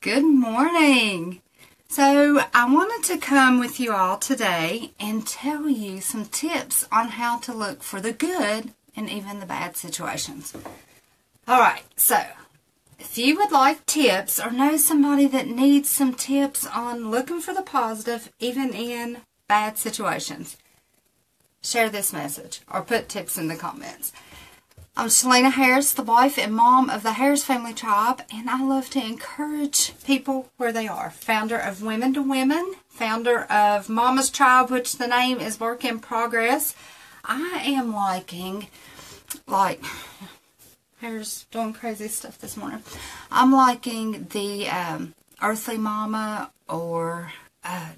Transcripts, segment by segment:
Good morning. So I wanted to come with you all today and tell you some tips on how to look for the good in even the bad situations. Alright, so if you would like tips or know somebody that needs some tips on looking for the positive even in bad situations, share this message or put tips in the comments. I'm Shalina Harris, the wife and mom of the Harris Family Tribe, and I love to encourage people where they are. Founder of Women to Women, founder of Mama's Tribe, which the name is Work in Progress. I am liking, Harris doing crazy stuff this morning. I'm liking the Earthly Mama or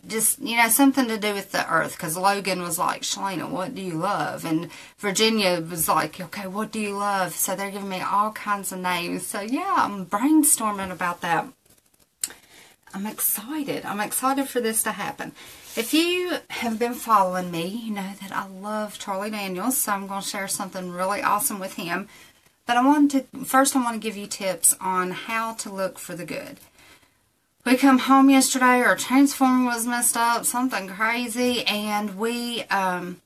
just, something to do with the earth, because Logan was like, Shalina, what do you love? And Virginia was like, okay, what do you love? So they're giving me all kinds of names. So yeah, I'm brainstorming about that. I'm excited. I'm excited for this to happen. If you have been following me, you know that I love Charlie Daniels, so I'm going to share something really awesome with him. But I want to give you tips on how to look for the good. We come home yesterday, our transformer was messed up, something crazy, and we had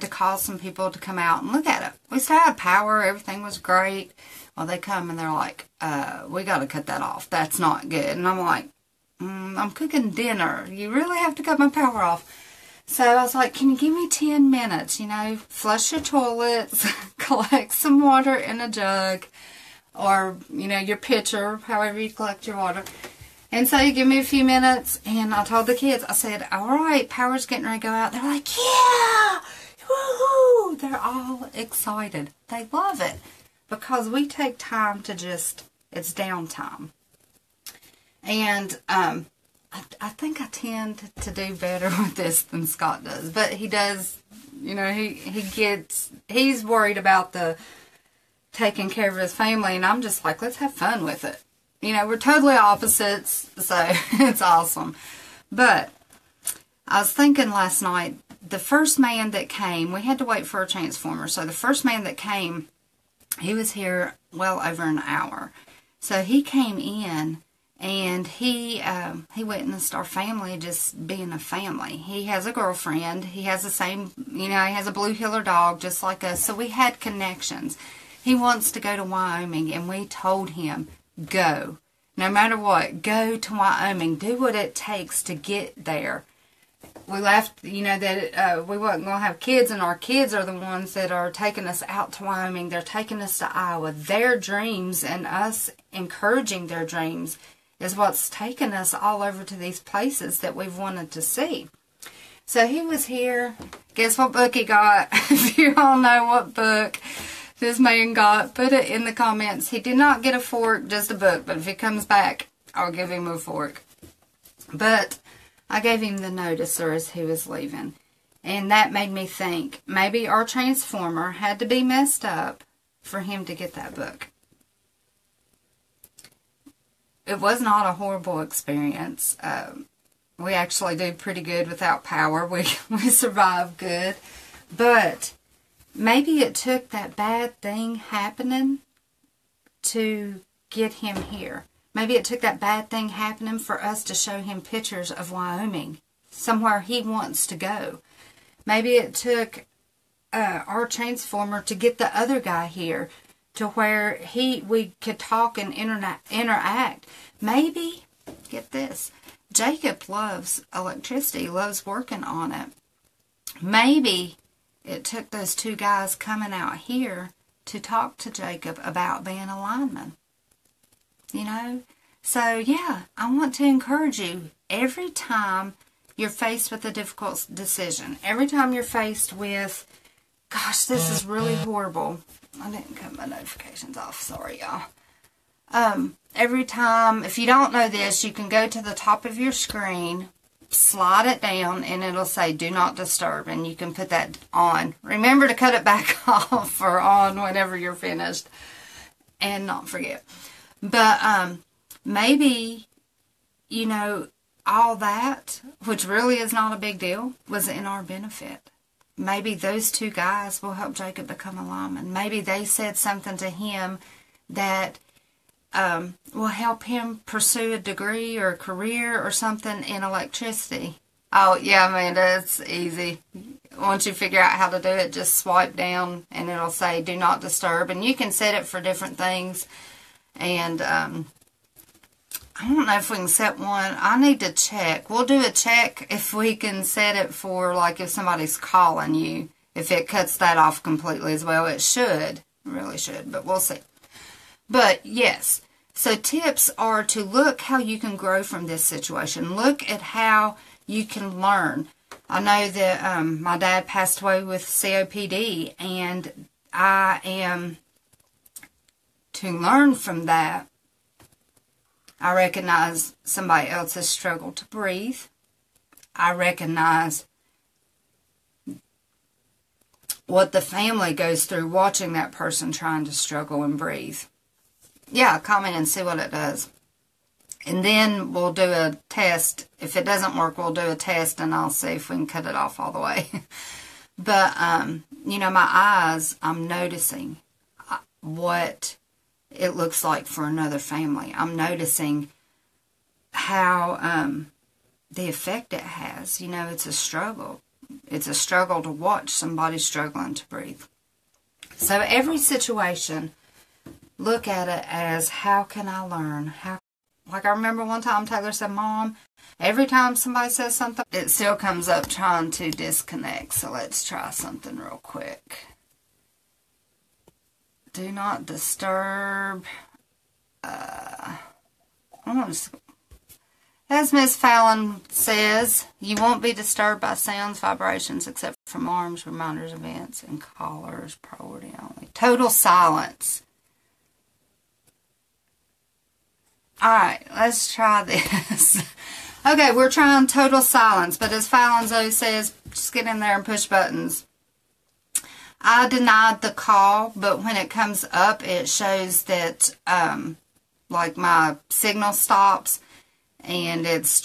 to call some people to come out and look at it. We still had power, everything was great. Well, they come and they're like, we got to cut that off. That's not good. And I'm like, I'm cooking dinner. You really have to cut my power off. So I was like, can you give me 10 minutes? Flush your toilets, collect some water in a jug, or, your pitcher, however you collect your water. And so you give me a few minutes, and I told the kids, I said, all right, power's getting ready to go out. They're like, yeah, woohoo! They're all excited. They love it because we take time to it's downtime. And I think I tend to do better with this than Scott does. But he does, he's worried about the taking care of his family, and I'm just like, let's have fun with it. We're totally opposites, so it's awesome. But I was thinking last night, the first man that came, we had to wait for a transformer, so the first man that came, he was here well over an hour. So he came in, and he witnessed our family just being a family. He has a girlfriend, he has the same, he has a blue heeler dog just like us, so we had connections. He wants to go to Wyoming, and we told him, go. No matter what, go to Wyoming. Do what it takes to get there. We left, that we wasn't going to have kids, and our kids are the ones that are taking us out to Wyoming. They're taking us to Iowa. Their dreams and us encouraging their dreams is what's taken us all over to these places that we've wanted to see. So he was here. Guess what book he got? If you all know what book this man got, put it in the comments. He did not get a fork, just a book, but if he comes back, I'll give him a fork. But I gave him the noticer as he was leaving, and that made me think maybe our transformer had to be messed up for him to get that book. It was not a horrible experience. We actually did pretty good without power. We survived good, but maybe it took that bad thing happening to get him here. Maybe it took that bad thing happening for us to show him pictures of Wyoming, somewhere he wants to go. Maybe it took our transformer to get the other guy here to where we could talk and interact. Maybe, get this, Jacob loves electricity, loves working on it. Maybe it took those two guys coming out here to talk to Jacob about being a lineman. So yeah, I want to encourage you, every time you're faced with a difficult decision, every time you're faced with, gosh, this is really horrible. I didn't cut my notifications off, sorry y'all. Every time, if you don't know this, you can go to the top of your screen, slide it down, and it'll say do not disturb, and you can put that on. Remember to cut it back off or on whenever you're finished, and not forget. But maybe all that, which really is not a big deal, was in our benefit. Maybe those two guys will help Jacob become a lineman. Maybe they said something to him that will help him pursue a degree or a career or something in electricity. Oh, yeah, Amanda, it's easy. Once you figure out how to do it, just swipe down and it'll say do not disturb. And you can set it for different things. And I don't know if we can set one. I need to check. We'll do a check if we can set it for, like, if somebody's calling you. If it cuts that off completely as well. It should. It really should. But we'll see. But, yes. So, tips are to look how you can grow from this situation. Look at how you can learn. I know that my dad passed away with COPD, and I am to learn from that. I recognize somebody else's struggle to breathe. I recognize what the family goes through watching that person trying to struggle and breathe. Yeah, comment and see what it does. And then we'll do a test. If it doesn't work, we'll do a test and I'll see if we can cut it off all the way. But, you know, my eyes, I'm noticing what it looks like for another family. I'm noticing how the effect it has. You know, it's a struggle. It's a struggle to watch somebody struggling to breathe. So every situation, look at it as, how can I learn? Like I remember one time Taylor said, Mom, every time somebody says something, it still comes up trying to disconnect. So let's try something real quick. Do not disturb. As Miss Fallon says, you won't be disturbed by sounds, vibrations, except from alarms, reminders, events, and callers. Priority only. Total silence. Alright, let's try this. Okay, we're trying total silence, but as Fallon Zoe says, just get in there and push buttons. I denied the call, but when it comes up, it shows that, like, my signal stops, and it's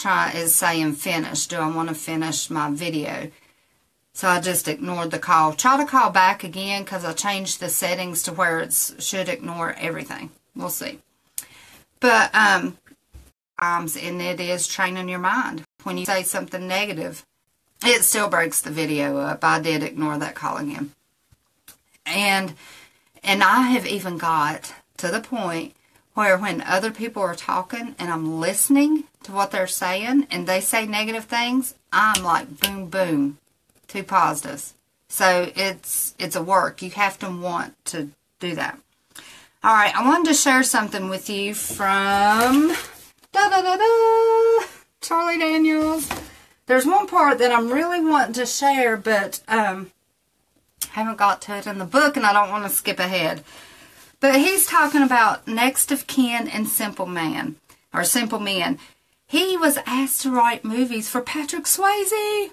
saying finish. Do I want to finish my video? So I just ignored the call. Try to call back again, because I changed the settings to where it should ignore everything. We'll see. But, and it is training your mind. When you say something negative, it still breaks the video up. I did ignore that call again. And I have even got to the point where when other people are talking and I'm listening to what they're saying and they say negative things, I'm like, boom, boom, two positives. So it's a work. You have to want to do that. All right, I wanted to share something with you from Charlie Daniels. There's one part that I'm really wanting to share, but haven't got to it in the book, and I don't want to skip ahead. But he's talking about next of kin and Simple Man, or Simple Men. He was asked to write movies for Patrick Swayze.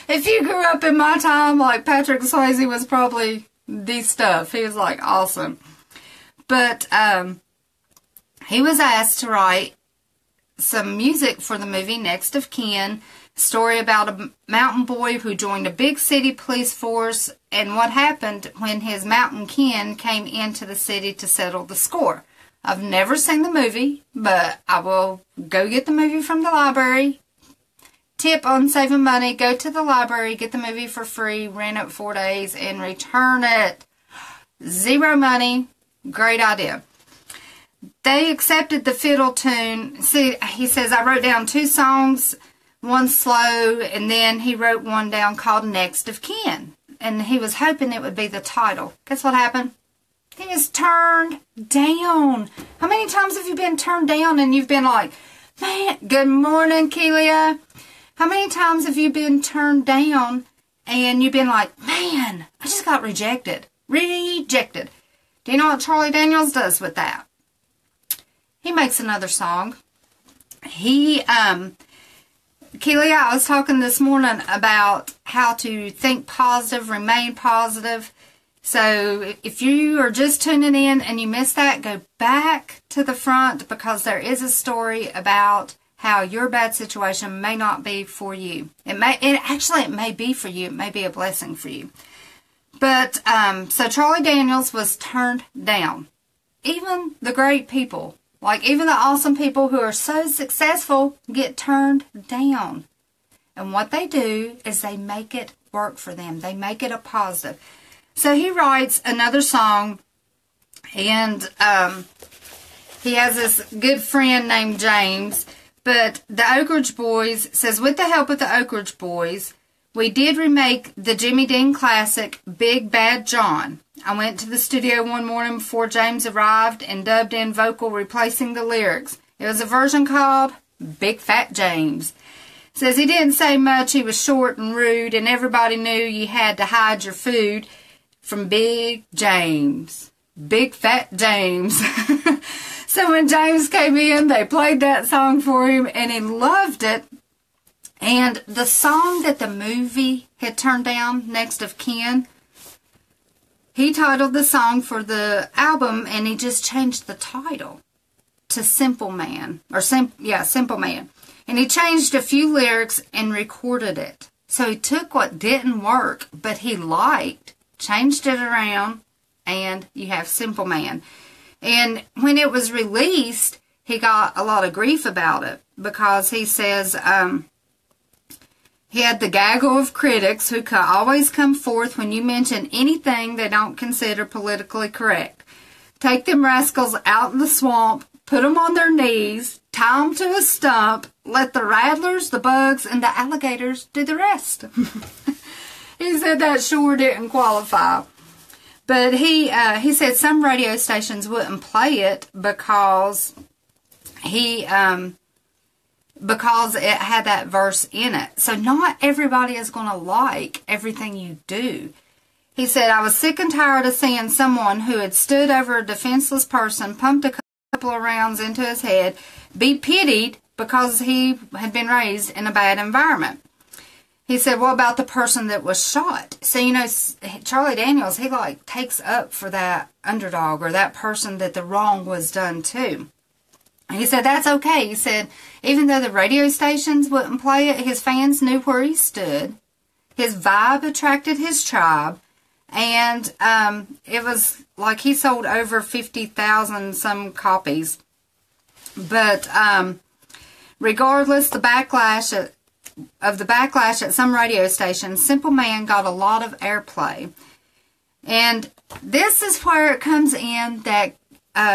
If you grew up in my time, like, Patrick Swayze was probably the stuff. He was like awesome. But he was asked to write some music for the movie Next of Kin, story about a mountain boy who joined a big city police force and what happened when his mountain kin came into the city to settle the score. I've never seen the movie, but I will go get the movie from the library. Tip on saving money, go to the library, get the movie for free, rent it 4 days, and return it. Zero money. Great idea. They accepted the fiddle tune. See, he says, I wrote down 2 songs, one slow, and then he wrote one down called Next of Kin. And he was hoping it would be the title. Guess what happened? He was turned down. How many times have you been turned down and you've been like, man, good morning, Kelia. How many times have you been turned down and you've been like, man, I just got rejected. Rejected. Do you know what Charlie Daniels does with that? He makes another song. Kelia, I was talking this morning about how to think positive, remain positive. So if you are just tuning in and you missed that, go back to the front, because there is a story about how your bad situation may not be for you. It may be for you. It may be a blessing for you. But, so Charlie Daniels was turned down. even the great people, like even the awesome people who are so successful, get turned down. And what they do is they make it work for them. They make it a positive. So he writes another song, and he has this good friend named James. But the Oak Ridge Boys says, with the help of the Oak Ridge Boys, we did remake the Jimmy Dean classic, Big Bad John. I went to the studio one morning before James arrived and dubbed in vocal replacing the lyrics. It was a version called Big Fat James. Says he didn't say much, he was short and rude, and everybody knew you had to hide your food from Big James. Big Fat James. So when James came in, they played that song for him, and he loved it. And the song that the movie had turned down, Next of Kin, he titled the song for the album, and he just changed the title to Simple Man. Simple Man. And he changed a few lyrics and recorded it. So he took what didn't work, but he liked, changed it around, and you have Simple Man. And when it was released, he got a lot of grief about it because he says he had the gaggle of critics who could always come forth when you mention anything they don't consider politically correct. Take them rascals out in the swamp, put them on their knees, tie them to a stump, let the rattlers, the bugs, and the alligators do the rest. He said that sure didn't qualify. But he said some radio stations wouldn't play it because because it had that verse in it. So not everybody is going to like everything you do. He said, I was sick and tired of seeing someone who had stood over a defenseless person, pumped a couple of rounds into his head, be pitied because he had been raised in a bad environment. He said, what about the person that was shot? So, you know, Charlie Daniels, he like takes up for that underdog or that person that the wrong was done to. And he said, that's okay. He said, even though the radio stations wouldn't play it, his fans knew where he stood. His vibe attracted his tribe. And it was like he sold over 50,000 some copies. But regardless, the backlash at some radio stations, Simple Man got a lot of airplay. And this is where it comes in that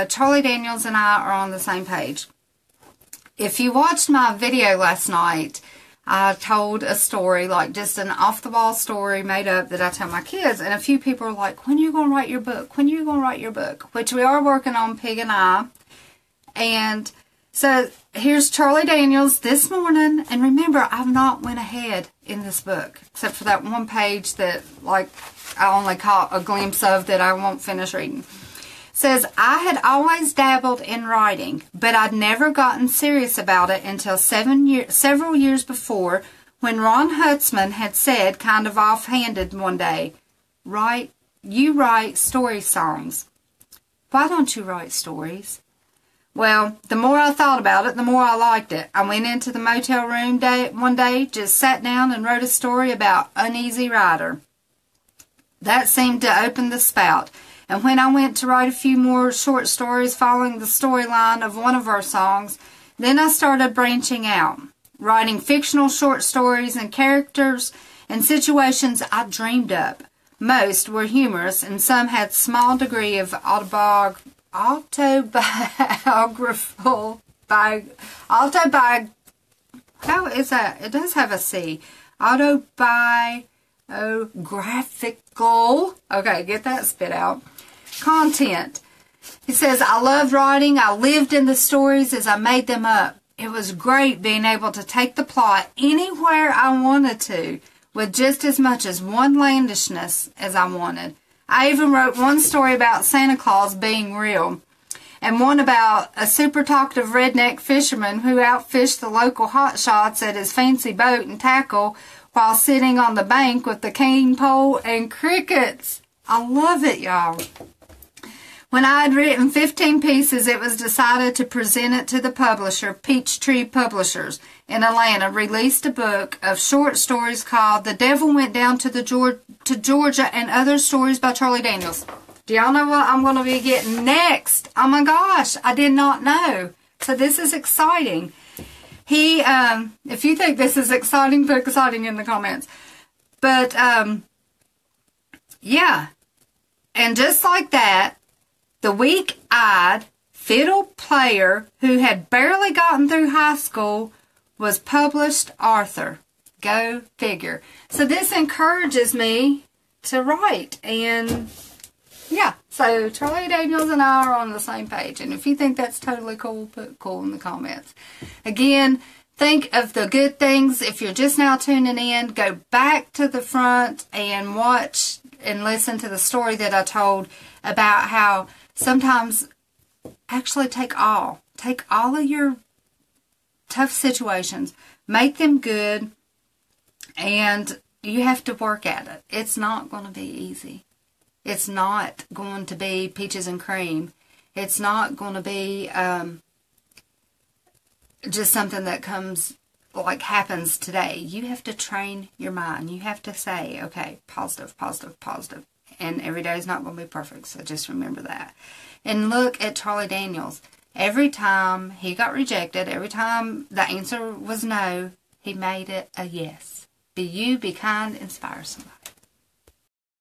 Charlie Daniels and I are on the same page. If you watched my video last night, I told a story, like just an off-the-wall story made up that I tell my kids. And a few people are like, when are you going to write your book? When are you going to write your book? Which we are working on, Pig and I. And so here's Charlie Daniels this morning. And remember, I've not went ahead in this book, except for that one page that like I only caught a glimpse of that I won't finish reading. Says, I had always dabbled in writing, but I'd never gotten serious about it until several years before, when Ron Hutzman had said, kind of offhanded one day, you write story songs. Why don't you write stories? Well, the more I thought about it, the more I liked it. I went into the motel room one day, just sat down and wrote a story about Uneasy Rider. That seemed to open the spout. And when I went to write a few more short stories following the storyline of one of our songs, then I started branching out, writing fictional short stories and characters and situations I dreamed up. Most were humorous, and some had small degree of autobiographical. How is that? It does have a C. Autobiographical. Okay, get that spit out. Content. He says, I loved writing. I lived in the stories as I made them up. It was great being able to take the plot anywhere I wanted to, with just as much as one landishness as I wanted. I even wrote one story about Santa Claus being real, and one about a super talkative redneck fisherman who outfished the local hotshots at his fancy boat and tackle while sitting on the bank with the cane pole and crickets. I love it, y'all. When I had written 15 pieces, it was decided to present it to the publisher, Peachtree Publishers, in Atlanta, released a book of short stories called The Devil Went Down to Georgia and Other Stories by Charlie Daniels. Do y'all know what I'm going to be getting next? Oh my gosh, I did not know. So this is exciting. He, if you think this is exciting, put exciting in the comments. But, yeah. And just like that, the weak-eyed fiddle player who had barely gotten through high school was published author. Go figure. So this encourages me to write. And yeah, so Charlie Daniels and I are on the same page. And if you think that's totally cool, put cool in the comments. Again, think of the good things. If you're just now tuning in, go back to the front and watch and listen to the story that I told about how sometimes actually take all of your tough situations, make them good, and you have to work at it. It's not going to be easy. It's not going to be peaches and cream. It's not going to be just something that comes, like happens today. You have to train your mind. You have to say, okay, positive, positive, positive. And every day is not going to be perfect, so just remember that. And look at Charlie Daniels. Every time he got rejected, every time the answer was no, he made it a yes. Be you, be kind, inspire somebody.